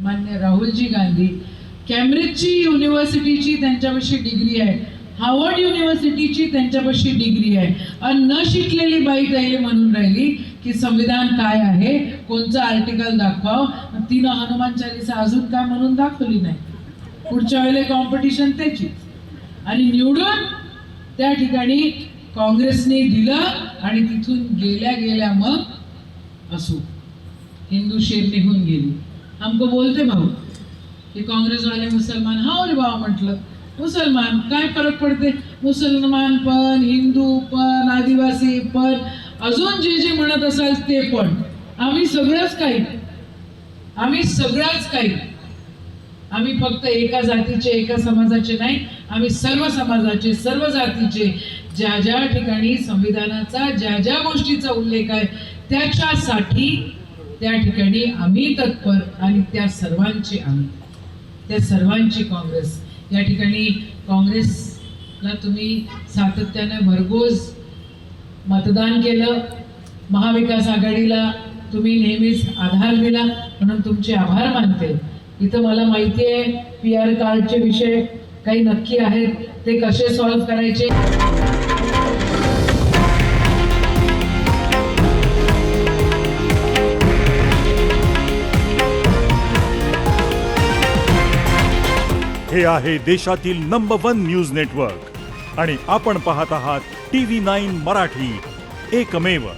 मान्य राहुलजी गांधी, कॅम्ब्रिजची युनिव्हर्सिटीची त्यांच्यापाशी डिग्री आहे, Harvard युनिव्हर्सिटीची त्यांच्यापाशी degree आहे, आणि न शिकलेली बाई त्याला म्हणून राहिली की संविधान काय आहे, कोणचं आर्टिकल दाखवाव, तिनं हनुमान चालीसा अजून काय म्हणून दाखवली नाही. पुढच्या वेळेला कॉम्पिटिशन त्याची. आणि निवडून त्या ठिकाणी काँग्रेसने दिलं आणि तिथून गेल्या गेल्या मग असो हिंदू शेर निघून गेली. हमको बोलते भाऊ की काँग्रेसवाले मुसलमान, हा रे बाबा म्हटलं मुसलमान काय फरक पडते, मुसलमान पण, हिंदू पण, आदिवासी पण, अजून जे जे म्हणत असाल ते पण, आम्ही सगळंच काही, आम्ही सगळंच काही. आम्ही फक्त एका जातीचे एका समाजाचे नाही, आम्ही सर्व समाजाचे सर्व जातीचे, ज्या ज्या ठिकाणी संविधानाचा ज्या ज्या गोष्टीचा उल्लेख आहे त्याच्यासाठी त्या ठिकाणी आम्ही तत्पर, आणि त्या सर्वांची आम्ही, त्या सर्वांची काँग्रेस. या ठिकाणी काँग्रेसला तुम्ही सातत्याने भरघोस मतदान केलं, महाविकास आघाडीला तुम्ही नेहमीच आधार दिला, म्हणून तुमचे आभार मानते. इथं मला माहिती आहे PR कार्डचे विषय काही नक्की आहेत, ते कसे सॉल्व्ह करायचे. हे आहे देशातील नंबर 1 न्यूज नेटवर्क आणि आपण पाहत आहात TV9 मराठी, एकमेव.